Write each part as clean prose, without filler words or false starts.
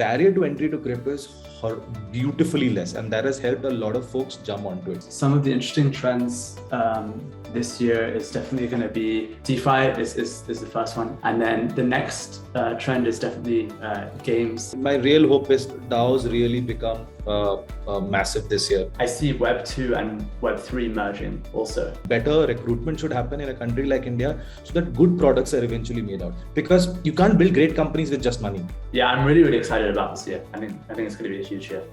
barrier to entry to crypto is beautifully less, and that has helped a lot of folks jump onto it. Some of the interesting trends this year is definitely going to be DeFi is the first one, and then the next trend is definitely games. My real hope is DAOs really become massive this year. I see Web 2 and Web 3 merging also. Better recruitment should happen in a country like India so that good products are eventually made out, because you can't build great companies with just money. Yeah, I'm really excited about this year. I think it's going to be a huge year.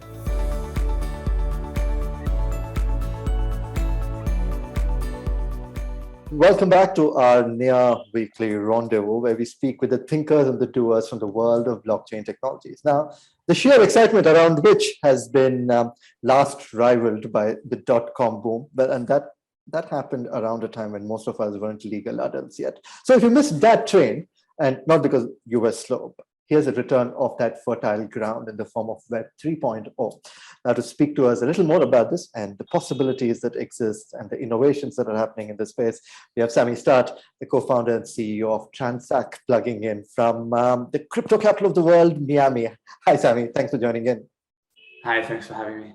Welcome back to our near weekly rendezvous, where we speak with the thinkers and the doers from the world of blockchain technologies. Now, the sheer excitement around which has been last rivaled by the dot-com boom, and that happened around a time when most of us weren't legal adults yet. So if you missed that train, and not because you were slow, but here's a return of that fertile ground in the form of Web 3.0. Now, to speak to us a little more about this and the possibilities that exist and the innovations that are happening in this space, we have Sami, the co-founder and CEO of Transak, plugging in from the crypto capital of the world, Miami. Hi, Sami. Thanks for joining in. Hi, thanks for having me.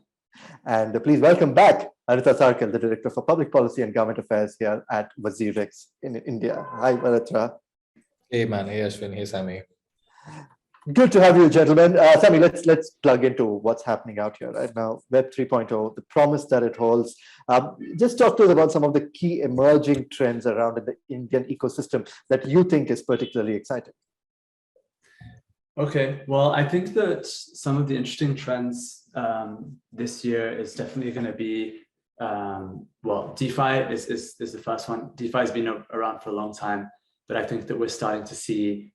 And please welcome back Aritra, Sarkhel, the Director for Public Policy and Government Affairs here at WazirX in India. Hi, Aritra. Hey, man. Hey, Ashwin. Hey, Sami. Good to have you, gentlemen. Sami, let's plug into what's happening out here right now. Web 3.0, the promise that it holds. Just talk to us about some of the key emerging trends around in the Indian ecosystem that you think is particularly exciting. Okay, well, I think that some of the interesting trends this year is definitely going to be, well, DeFi is the first one. DeFi has been around for a long time, but I think that we're starting to see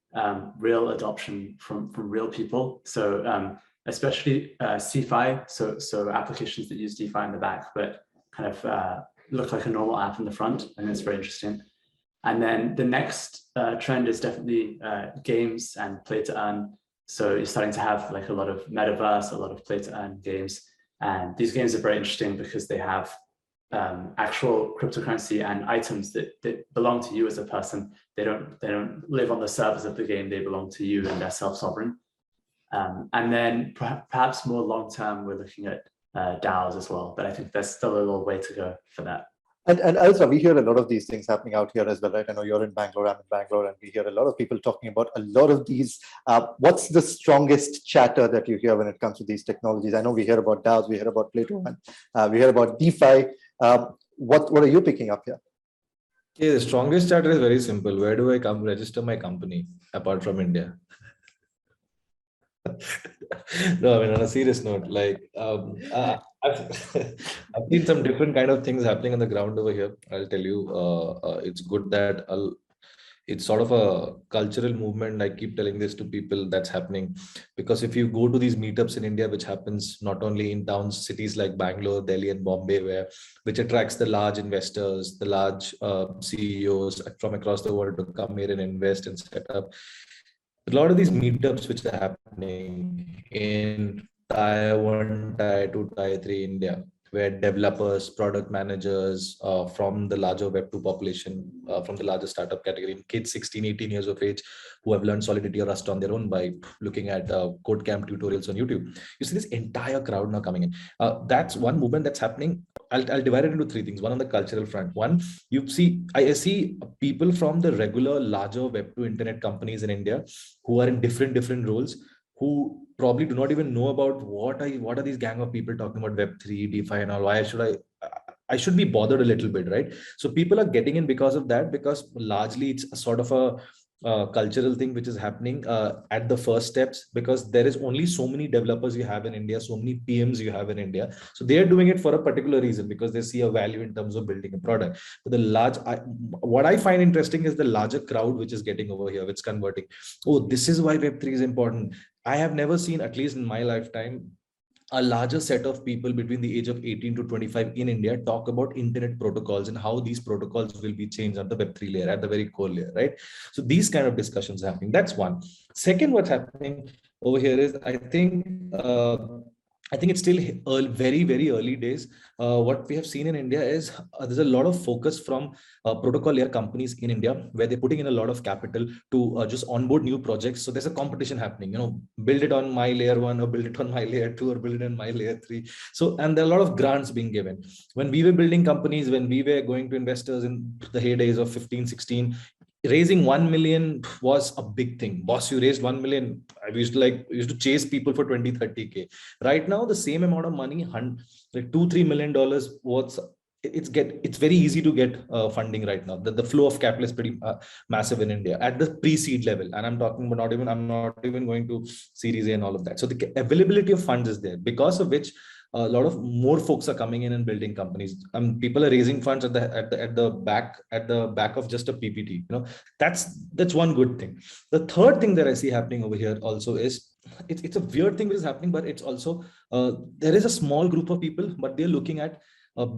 real adoption from real people. So especially CeFi, so applications that use DeFi in the back, but kind of look like a normal app in the front, and it's very interesting. And then the next trend is definitely games and play to earn. So you're starting to have like a lot of metaverse, a lot of play to earn games. And these games are very interesting because they have actual cryptocurrency and items that belong to you as a person. They don't live on the servers of the game. They belong to you and they're self-sovereign. And then perhaps more long-term, we're looking at DAOs as well. But I think there's still a little way to go for that. And also, we hear a lot of these things happening out here as well, right? I know you're in Bangalore, I'm in Bangalore, and we hear a lot of people talking about a lot of these. What's the strongest chatter that you hear when it comes to these technologies? I know we hear about DAOs, we hear about play to earn, we hear about DeFi. What are you picking up here? Okay, the strongest chatter is very simple. Where do I come register my company apart from India? No, I mean, on a serious note, like I've seen some different kind of things happening on the ground over here. I'll tell you, it's good that it's sort of a cultural movement. I keep telling this to people that's happening, because if you go to these meetups in India, which happens not only in towns, cities like Bangalore, Delhi, and Bombay, which attracts the large investors, the large CEOs from across the world to come here and invest and set up. A lot of these meetups which are happening in Tier 1, Tier 2, Tier 3 India, where developers, product managers from the larger Web 2 population, from the larger startup category, kids 16, 18 years of age who have learned Solidity or Rust on their own by looking at code camp tutorials on YouTube. You see this entire crowd now coming in. That's one movement that's happening. I'll divide it into three things. One on the cultural front. One, I see people from the regular larger Web 2 internet companies in India who are in different roles, who probably do not even know about what are these gang of people talking about Web3, DeFi and all. Why should I should be bothered a little bit, right? So people are getting in because of that, because largely it's a sort of a cultural thing which is happening at the first steps, because there is only so many developers you have in India, so many PMs you have in India. So they are doing it for a particular reason, because they see a value in terms of building a product. But what I find interesting is the larger crowd which is getting over here, which is converting. Oh, this is why Web3 is important. I have never seen, at least in my lifetime, a larger set of people between the age of 18 to 25 in India talk about internet protocols and how these protocols will be changed on the Web3 layer, at the very core layer, right? So these kind of discussions are happening. That's one. Second, what's happening over here is, I think I think it's still early, very, very early days. What we have seen in India is there's a lot of focus from protocol layer companies in India where they're putting in a lot of capital to just onboard new projects. So there's a competition happening, build it on my layer 1 or build it on my layer 2 or build it on my layer 3. So, and there are a lot of grants being given. When we were building companies, when we were going to investors in the heydays of 15, 16, raising 1 million was a big thing. Boss, you raised 1 million. I used to chase people for 20, 30K. Right now, the same amount of money, like $2-3 million worth, it's very easy to get funding right now. The flow of capital is pretty massive in India at the pre-seed level. And I'm talking about I'm not even going to Series A and all of that. So the availability of funds is there, because of which a lot of more folks are coming in and building companies. People are raising funds at the back of just a PPT. That's one good thing. The third thing that I see happening over here also is it's a weird thing that is happening, but it's also there is a small group of people, but they're looking at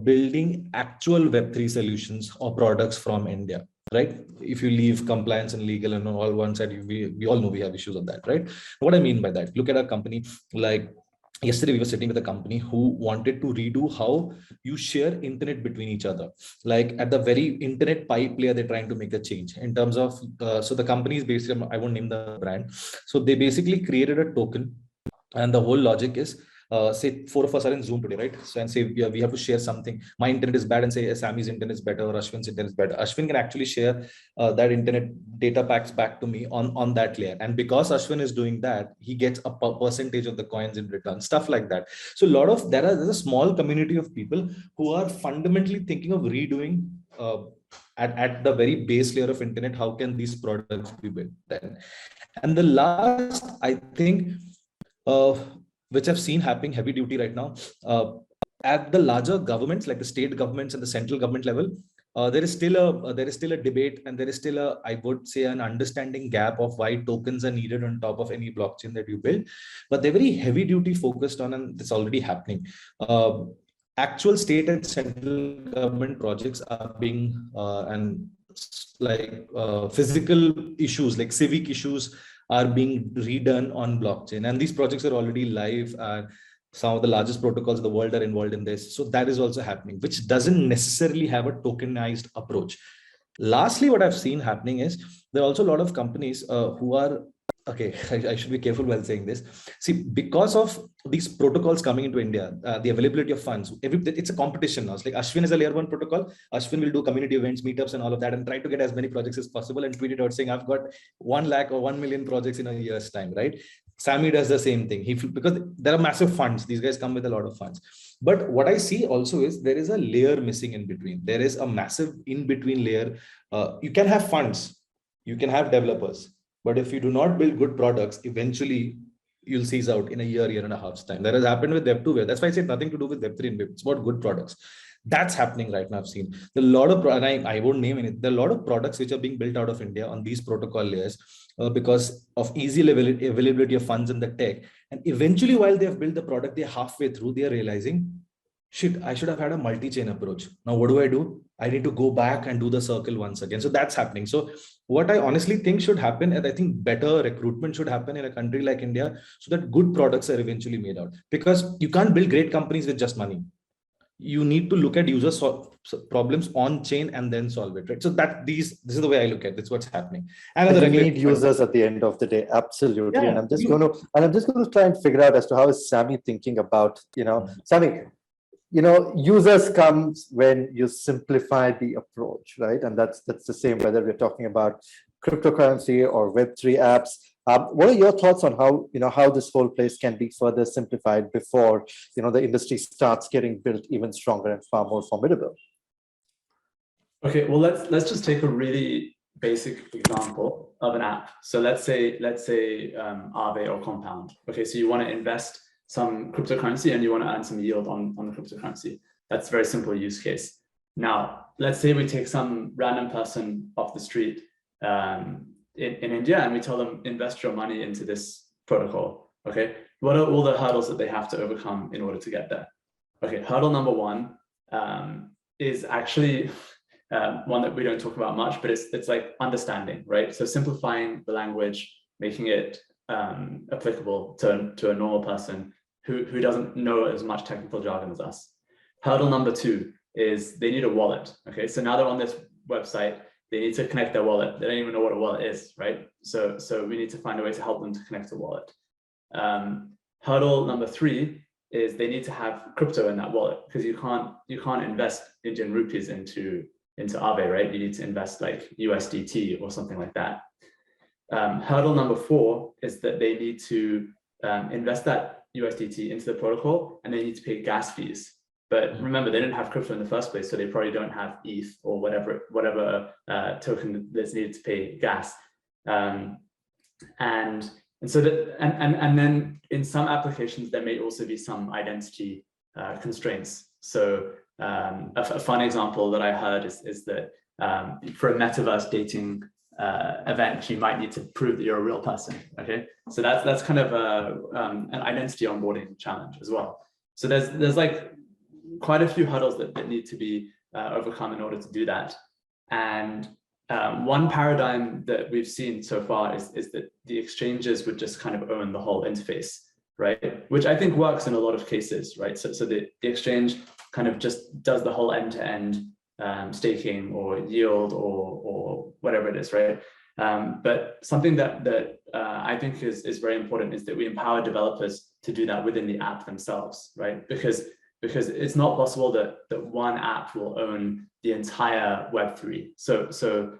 building actual Web3 solutions or products from India. Right? If you leave compliance and legal and all one side, we all know we have issues on that, right? What I mean by that, look at a company like yesterday we were sitting with a company who wanted to redo how you share internet between each other. Like at the very internet pipe layer, they're trying to make a change in terms of, so the company is basically, I won't name the brand. So they basically created a token, and the whole logic is, say 4 of us are in Zoom today, right? So and say we have to share something. My internet is bad, and say Sami's internet is better or Ashwin's internet is better. Ashwin can actually share that internet data packs back to me on that layer. And because Ashwin is doing that, he gets a percentage of the coins in return, stuff like that. So there's a small community of people who are fundamentally thinking of redoing at the very base layer of internet, how can these products be built then? And the last, I think, which I've seen happening heavy duty right now, at the larger governments, like the state governments and the central government level, there is still a debate, and there is still I would say, an understanding gap of why tokens are needed on top of any blockchain that you build. But they're very heavy duty focused on, and it's already happening. Actual state and central government projects are being physical issues, like civic issues, are being redone on blockchain, and these projects are already live. Some of the largest protocols in the world are involved in this, so that is also happening, which doesn't necessarily have a tokenized approach. Lastly, what I've seen happening is there are also a lot of companies who are, okay, I should be careful while saying this. See, because of these protocols coming into India, the availability of funds, it's a competition now. It's like Ashwin is a layer 1 protocol. Ashwin will do community events, meetups, and all of that, and try to get as many projects as possible and tweet it out saying, I've got 1 lakh or 1 million projects in a year's time, right? Sami does the same thing. Because there are massive funds. These guys come with a lot of funds. But what I see also is there is a layer missing in between. There is a massive in-between layer. You can have funds. You can have developers. But if you do not build good products, eventually you'll seize out in a year and a half's time. That has happened with Web2. That's why I said nothing to do with Web3 and Web. It's about good products. That's happening right now. I've seen a lot of, and I won't name it. There are a lot of products which are being built out of India on these protocol layers because of easy availability of funds and the tech. And eventually, while they have built the product, they're halfway through, they're realizing, shit, I should have had a multi-chain approach. Now, what do? I need to go back and do the Sarkhel once again. So that's happening. So what I honestly think should happen, and I think better recruitment should happen in a country like India so that good products are eventually made out. Because you can't build great companies with just money. You need to look at user problems on chain and then solve it, right? So this is the way I look at it. That's what's happening. And you need users at the end of the day, absolutely. Yeah, and I'm just going to try and figure out as to how is Sami thinking about, Sami, users comes when you simplify the approach, right? And that's the same whether we're talking about cryptocurrency or Web3 apps. What are your thoughts on how this whole place can be further simplified before the industry starts getting built even stronger and far more formidable? Okay, well let's just take a really basic example of an app. So let's say Aave or Compound. Okay, so you want to invest some cryptocurrency and you want to earn some yield on the cryptocurrency. That's a very simple use case. Now, let's say we take some random person off the street in India and we tell them, invest your money into this protocol. Okay, what are all the hurdles that they have to overcome in order to get there? Okay, hurdle number one is actually one that we don't talk about much, but it's like understanding, right? So simplifying the language, making it applicable to a normal person who doesn't know as much technical jargon as us. Hurdle number 2 is they need a wallet. Okay, so now they're on this website, they need to connect their wallet. They don't even know what a wallet is, right? So we need to find a way to help them to connect a wallet. Hurdle number 3 is they need to have crypto in that wallet, because you can't invest Indian rupees into Aave, right? You need to invest like USDT or something like that. Hurdle number 4 is that they need to invest that USDT into the protocol, and they need to pay gas fees. But remember, they didn't have crypto in the first place, so they probably don't have ETH or whatever token that's needed to pay gas. And so that, and then in some applications there may also be some identity constraints. So a fun example that I heard is that for a metaverse dating event, you might need to prove that you're a real person. Okay, so that's kind of an identity onboarding challenge as well. So there's like quite a few hurdles that need to be overcome in order to do that. And one paradigm that we've seen so far is that the exchanges would just kind of own the whole interface, right? Which I think works in a lot of cases, right? So the exchange kind of just does the whole end-to-end staking or yield or whatever it is, right? But something that I think is very important is that we empower developers to do that within the app themselves, right? Because it's not possible that one app will own the entire Web3. So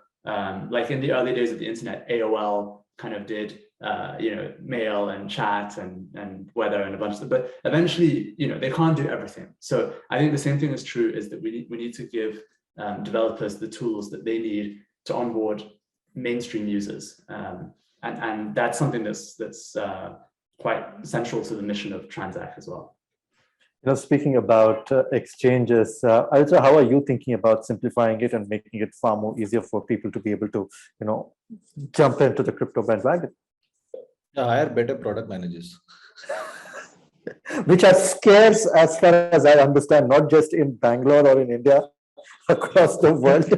like in the early days of the internet, AOL kind of did mail and chat and weather and a bunch of stuff, but eventually they can't do everything. So I think the same thing is true, is that we need to give developers the tools that they need to onboard mainstream users, and that's something that's quite central to the mission of Transak as well. Speaking about exchanges, Aritra, how are you thinking about simplifying it and making it far more easier for people to be able to, jump into the crypto bandwagon? Hire better product managers. Which are scarce, as far as I understand, not just in Bangalore or in India, across the world,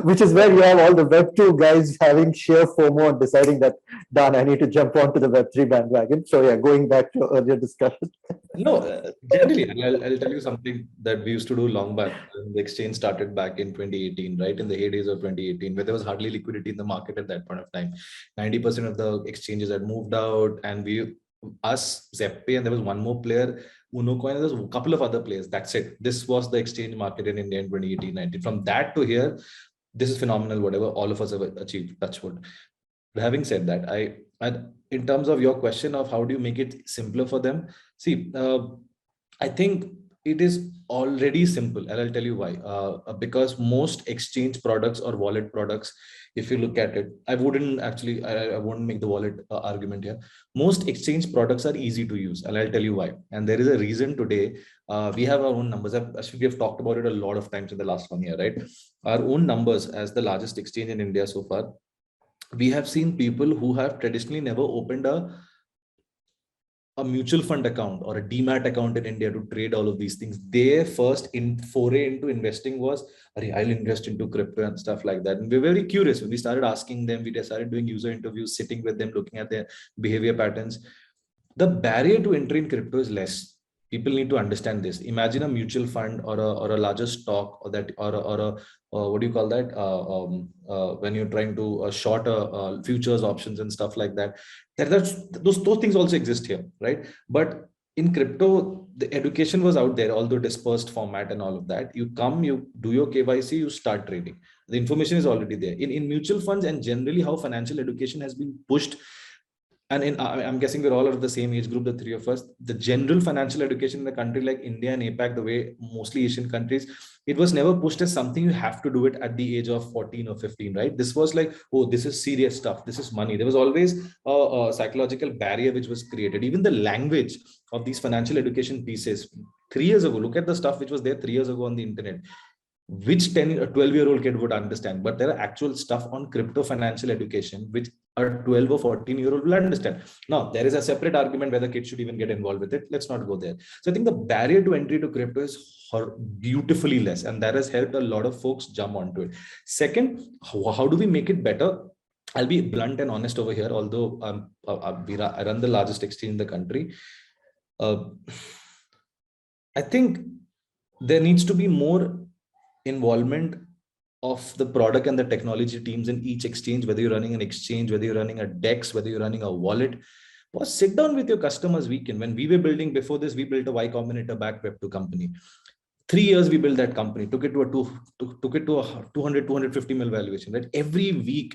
which is where you have all the Web2 guys having sheer FOMO and deciding that, Dan, I need to jump onto the Web3 bandwagon. So yeah, going back to earlier discussion. No, generally, I'll tell you something that we used to do long back. When the exchange started back in 2018, right? In the heydays of 2018, where there was hardly liquidity in the market at that point of time. 90% of the exchanges had moved out, and us, Zeppay, and there was one more player, UnoCoin, and there's a couple of other players. That's it. This was the exchange market in India in 2018-19. From that to here, this is phenomenal, whatever all of us have achieved, touch wood. Having said that, I in terms of your question of how do you make it simpler for them, see, I think it is already simple, and I'll tell you why. Because most exchange products or wallet products, if you look at it, I wouldn't make the wallet argument here. Most exchange products are easy to use, and I'll tell you why. And there is a reason today. We have our own numbers. Actually, we have talked about it a lot of times in the last 1 year, right? Our own numbers as the largest exchange in India so far. We have seen people who have traditionally never opened a mutual fund account or a demat account in India to trade all of these things. Their first foray into investing was, I'll invest into crypto and stuff like that. And we're very curious. When we started asking them, we started doing user interviews, sitting with them, looking at their behavior patterns. The barrier to entry in crypto is less. People need to understand this. Imagine a mutual fund or a larger stock or what do you call that? When you're trying to short futures options and stuff like that. Those things also exist here, right? But in crypto, the education was out there, although dispersed format and all of that. You come, you do your KYC, you start trading. The information is already there. In mutual funds and generally how financial education has been pushed. And I'm guessing we're all of the same age group, the three of us. The general financial education in a country like India and APAC, the way mostly Asian countries, it was never pushed as something you have to do it at the age of 14 or 15, right? This was like, oh, this is serious stuff. This is money. There was always a psychological barrier which was created. Even the language of these financial education pieces 3 years ago, look at the stuff which was there 3 years ago on the internet. Which 12-year-old kid would understand? But there are actual stuff on crypto financial education which a 12 or 14-year-old will understand. Now, there is a separate argument whether kids should even get involved with it. Let's not go there. So I think the barrier to entry to crypto is beautifully less, and that has helped a lot of folks jump onto it. Second, how do we make it better? I'll be blunt and honest over here, although I run the largest exchange in the country. uh, I think there needs to be more involvement of the product and the technology teams in each exchange, whether you're running an exchange, whether you're running a DEX, whether you're running a wallet. Was sit down with your customers weekend. When we were building before this, we built a Y Combinator backed Web2 company. 3 years we built that company, took it to a 200, 250 mil valuation, right? Every week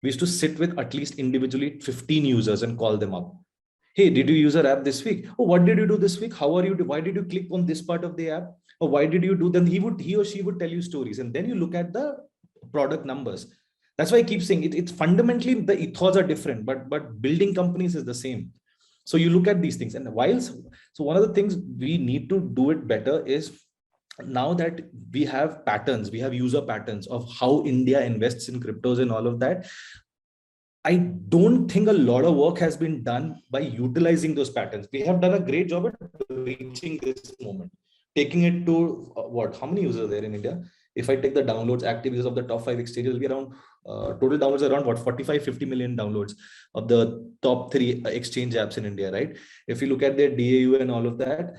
we used to sit with at least individually 15 users and call them up. Hey, did you use our app this week? Oh, what did you do this week? How are you? Why did you click on this part of the app? Or why did you do? Then he or she would tell you stories. And then you look at the product numbers. That's why I keep saying it's fundamentally the ethos are different, but building companies is the same. So you look at these things. And so one of the things we need to do it better is, now that we have patterns, we have user patterns of how India invests in cryptos and all of that, I don't think a lot of work has been done by utilizing those patterns. We have done a great job at reaching this moment, taking it to how many users are there in India? If I take the downloads, active users of the top 5 exchanges, will be around total downloads around 45, 50 million downloads of the top 3 exchange apps in India, right? If you look at their DAU and all of that,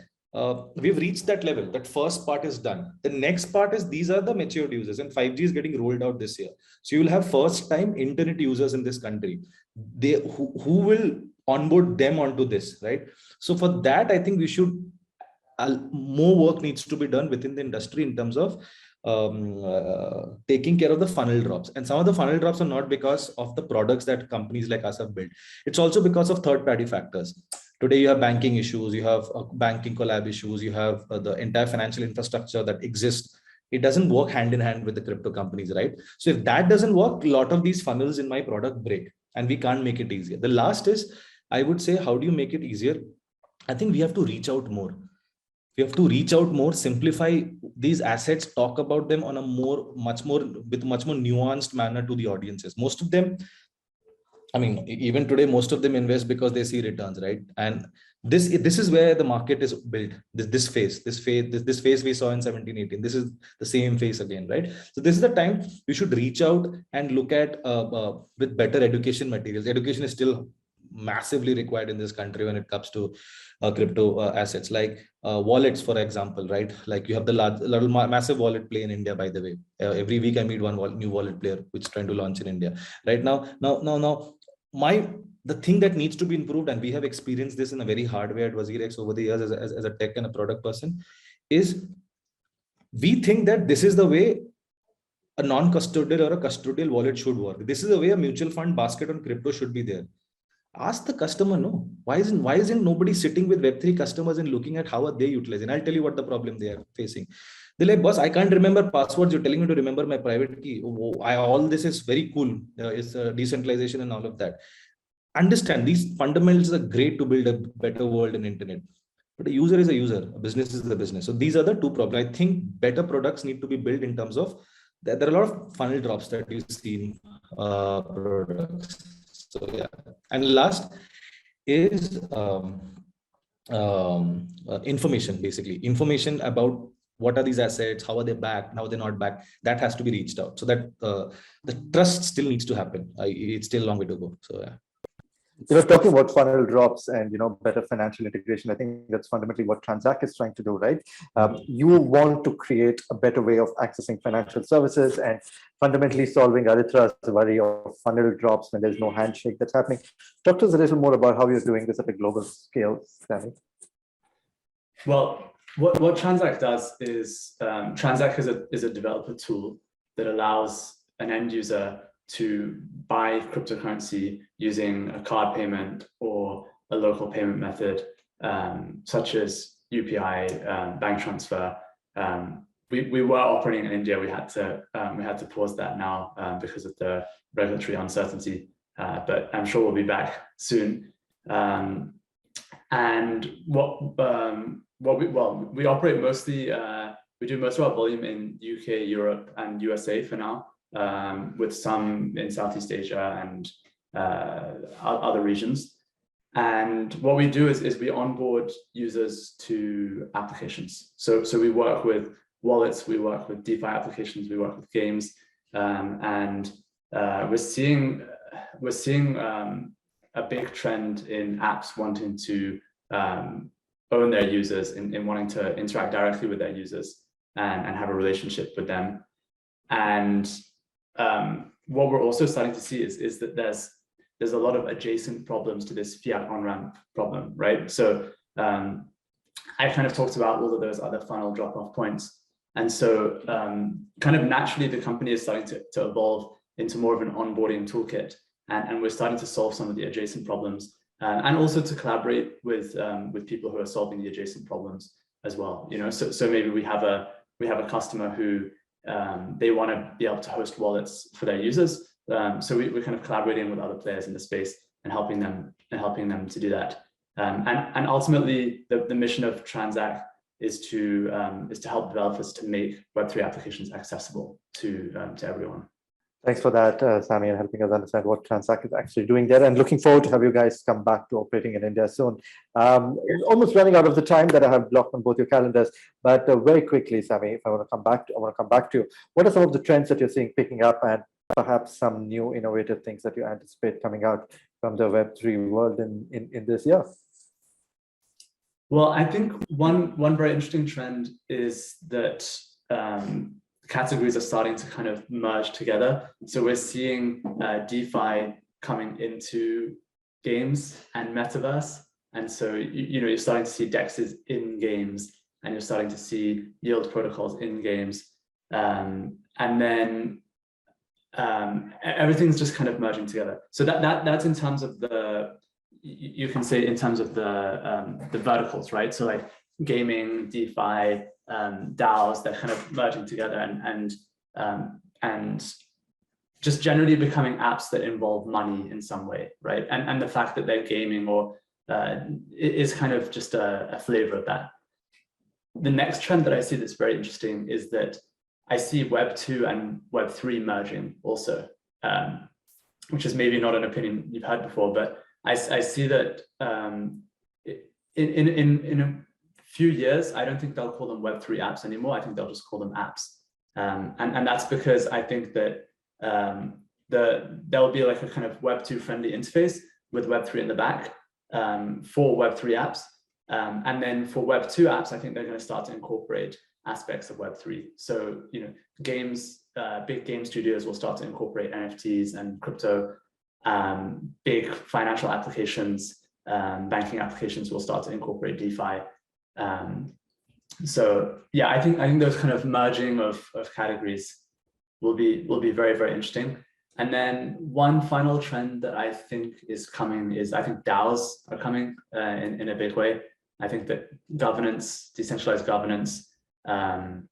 we've reached that level. That first part is done. The next part is, these are the matured users, and 5G is getting rolled out this year. So you will have first time internet users in this country. Who will onboard them onto this, right? So for that, I think we should, more work needs to be done within the industry in terms of taking care of the funnel drops. And some of the funnel drops are not because of the products that companies like us have built. It's also because of third-party factors. Today, you have banking issues, you have banking collab issues, you have the entire financial infrastructure that exists. It doesn't work hand in hand with the crypto companies, right? So if that doesn't work, a lot of these funnels in my product break, and we can't make it easier. The last is, I would say, how do you make it easier? I think we have to reach out more. We have to reach out more, simplify these assets, talk about them on a much more nuanced manner to the audiences. Most of them, I mean, even today, most of them invest because they see returns, right? And this is where the market is built. This phase we saw in 17, 18. This is the same phase again, right? So this is the time we should reach out and look at with better education materials. Education is still massively required in this country when it comes to crypto assets, like wallets, for example, right? Like you have the massive wallet play in India, by the way. Every week I meet one new wallet player which is trying to launch in India right now. The thing that needs to be improved, and we have experienced this in a very hard way at WazirX over the years as a tech and a product person, is we think that this is the way a non-custodial or a custodial wallet should work. This is the way a mutual fund basket on crypto should be there. Ask the customer, no. Why isn't nobody sitting with Web3 customers and looking at how are they utilizing? I'll tell you what the problem they are facing. They're like, boss, I can't remember passwords. You're telling me to remember my private key. All this is very cool. It's decentralization and all of that. Understand these fundamentals are great to build a better world in internet. But a user is a user. A business is a business. So these are the two problems. I think better products need to be built in terms of, there are a lot of funnel drops that you see in products. So yeah, and last is information, basically information about what are these assets, how are they backed, how they're not backed. That has to be reached out, so that the trust still needs to happen. It's still a long way to go. So yeah. Talking about funnel drops and better financial integration, I think that's fundamentally what Transak is trying to do, right? You want to create a better way of accessing financial services and fundamentally solving Aritra's worry of funnel drops when there's no handshake that's happening. Talk to us a little more about how you're doing this at a global scale, Sami. Well, what Transak does is Transak is a developer tool that allows an end user to buy cryptocurrency using a card payment or a local payment method, such as UPI, bank transfer. We were operating in India. We had to pause that now because of the regulatory uncertainty, but I'm sure we'll be back soon. And we operate mostly. We do most of our volume in UK, Europe, and USA for now. With some in Southeast Asia and other regions. And what we do is we onboard users to applications. So we work with wallets, we work with DeFi applications, we work with games, and we're seeing a big trend in apps wanting to own their users in wanting to interact directly with their users and have a relationship with them. And what we're also starting to see is that there's a lot of adjacent problems to this fiat on-ramp problem, right? So I kind of talked about all of those other funnel drop-off points. And so kind of naturally, the company is starting to evolve into more of an onboarding toolkit. And we're starting to solve some of the adjacent problems and also to collaborate with people who are solving the adjacent problems as well. You know, so maybe we have a customer who they want to be able to host wallets for their users. So we're kind of collaborating with other players in the space and helping them to do that. And ultimately, the mission of Transak is to help developers to make Web3 applications accessible to everyone. Thanks for that, Sami, and helping us understand what Transak is actually doing there. And looking forward to have you guys come back to operating in India soon. Almost running out of the time that I have blocked on both your calendars, but very quickly, Sami, if I want to come back to you. What are some of the trends that you're seeing picking up, and perhaps some new innovative things that you anticipate coming out from the Web3 world in this year? Well, I think one very interesting trend is that categories are starting to kind of merge together. So we're seeing DeFi coming into games and metaverse. And so, you're starting to see DEXs in games, and you're starting to see yield protocols in games. And then everything's just kind of merging together. So that's in terms of you can say in terms of the verticals, right? So like gaming, DeFi, DAOs, they're kind of merging together and just generally becoming apps that involve money in some way, right? And the fact that they're gaming is kind of just a flavor of that. The next trend that I see that's very interesting is that I see Web 2 and Web 3 merging also, which is maybe not an opinion you've had before, but I see that in a few years, I don't think they'll call them Web3 apps anymore. I think they'll just call them apps. And that's because I think that there'll be like a kind of Web2 friendly interface with Web3 in the back for Web3 apps. And then for Web2 apps, I think they're going to start to incorporate aspects of Web3. So, games, big game studios will start to incorporate NFTs and crypto. Big financial applications, banking applications will start to incorporate DeFi. So yeah, I think those kind of merging of categories will be very, very interesting. And then one final trend that I think is coming is I think DAOs are coming in a big way. I think that governance, decentralized governance, and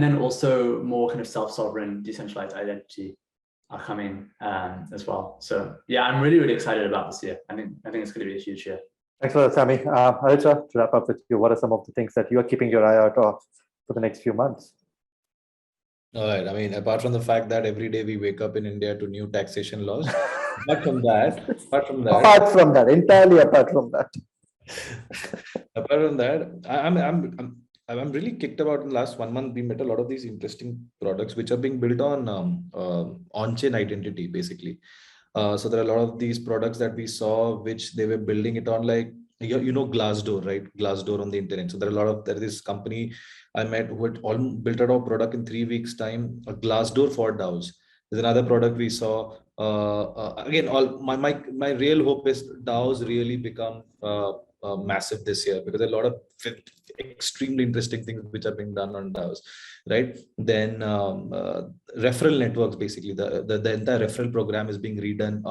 then also more kind of self-sovereign decentralized identity are coming as well. So yeah, I'm really, really excited about this year. I think it's going to be a huge year. Thanks for that, Sami. Aritra, to wrap up with you, what are some of the things that you are keeping your eye out of for the next few months? All right. I mean, apart from the fact that every day we wake up in India to new taxation laws, apart from that, entirely apart from that. Apart from that, I'm really kicked about in the last 1 month. We met a lot of these interesting products which are being built on-chain identity, basically. So there are a lot of these products that we saw which they were building it on, like Glassdoor, right? Glassdoor on the internet. So there is this company I met who had all built out a product in 3 weeks time, a Glassdoor for DAOs. There's another product we saw. Again, my real hope is DAOs really become massive this year, because there are a lot of extremely interesting things which are being done on DAOs, right? Then referral networks, basically the entire referral program is being redone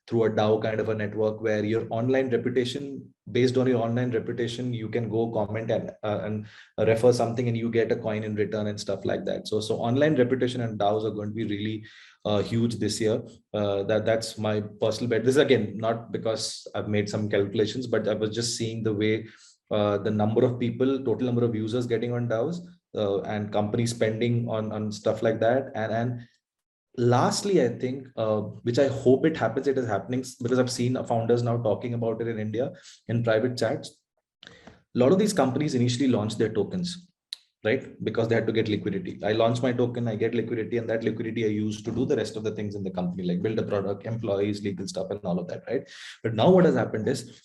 through a DAO kind of a network, where your online reputation, based on your online reputation, you can go comment and refer something and you get a coin in return and stuff like that. So online reputation and DAOs are going to be really huge this year. That's my personal bet. This is again not because I've made some calculations, but I was just seeing the way the number of people, total number of users getting on DAOs, and companies spending on stuff like that. And lastly, I think, which I hope it happens, it is happening, because I've seen founders now talking about it in India in private chats. A lot of these companies initially launched their tokens, right? Because they had to get liquidity. I launch my token, I get liquidity, and that liquidity I use to do the rest of the things in the company, like build a product, employees, legal stuff, and all of that, right? But now what has happened is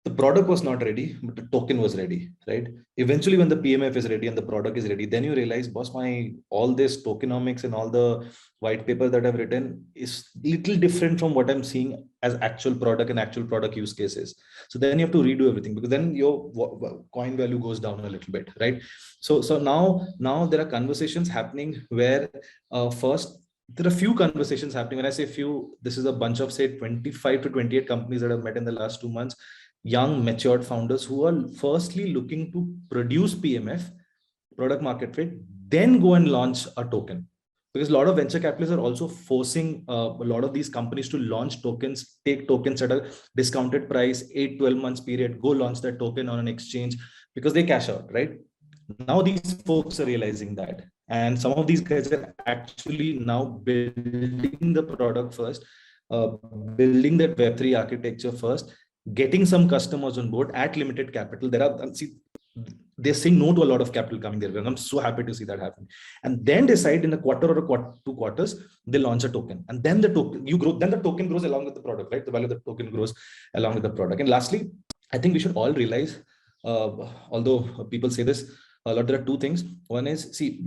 the product was not ready, but the token was ready, right? Eventually, when the PMF is ready and the product is ready, then you realize, boss, my all this tokenomics and all the white paper that I've written is little different from what I'm seeing as actual product and actual product use cases. So then you have to redo everything, because then your coin value goes down a little bit, right? So now there are conversations happening where first, there are few conversations happening. When I say few, this is a bunch of, say, 25 to 28 companies that I've met in the last 2 months, young matured founders who are firstly looking to produce PMF, product market fit, then go and launch a token. Because a lot of venture capitalists are also forcing a lot of these companies to launch tokens, take tokens at a discounted price, 8-12 months period, go launch that token on an exchange, because they cash out, right? Now these folks are realizing that, and some of these guys are actually now building the product first, building that Web3 architecture first, getting some customers on board at limited capital. They're saying no to a lot of capital coming their way, and I'm so happy to see that happen. And then decide in a quarter or 2 quarters, they launch a token, and then the token grows along with the product, right? The value of the token grows along with the product. And lastly, I think we should all realize, although people say this a lot, there are two things. One is, see,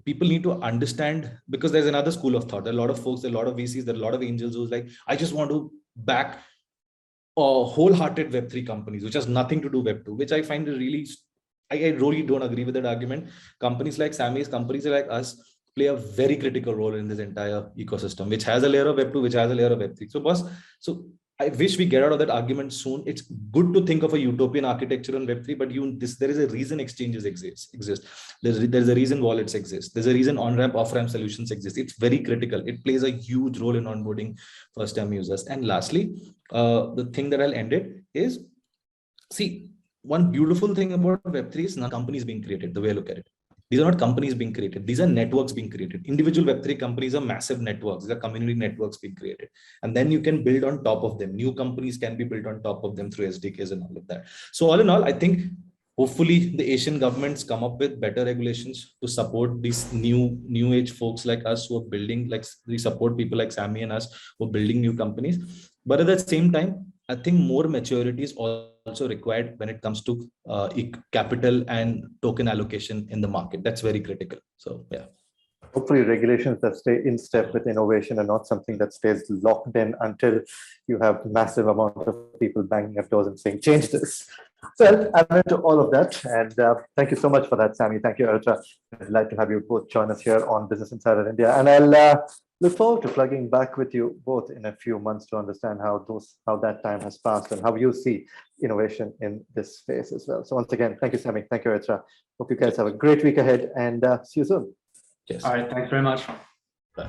people need to understand, because there's another school of thought. There are a lot of folks, there are a lot of VCs, there are a lot of angels who's like, I just want to back wholehearted Web3 companies, which has nothing to do Web2, which I find really, I really don't agree with that argument. Companies like Sami's, companies like us, play a very critical role in this entire ecosystem, which has a layer of Web2, which has a layer of Web3. So, boss, I wish we get out of that argument soon. It's good to think of a utopian architecture on Web3, but there is a reason exchanges exist. There's a reason wallets exist. There's a reason on-ramp, off-ramp solutions exist. It's very critical. It plays a huge role in onboarding first-time users. And lastly, the thing that I'll end it is, see, one beautiful thing about Web3 is not companies being created, the way I look at it. These are not companies being created. These are networks being created. Individual Web3 companies are massive networks. These are community networks being created. And then you can build on top of them. New companies can be built on top of them through SDKs and all of that. So all in all, I think hopefully the Asian governments come up with better regulations to support these new age folks like us who are building, like we support people like Sami and us who are building new companies. But at the same time, I think more maturity is also required when it comes to capital and token allocation in the market. That's very critical. So yeah. Hopefully regulations that stay in step with innovation and not something that stays locked in until you have massive amount of people banging at doors and saying, change this. So I'm into all of that. And thank you so much for that, Sami. Thank you, Aritra. I'd like to have you both join us here on Business Insider India. And I'll look forward to plugging back with you both in a few months to understand how that time has passed and how you see innovation in this space as well. So once again, thank you, Sami. Thank you, Aritra. Hope you guys have a great week ahead, and see you soon. Yes. All right. Thanks very much. Bye.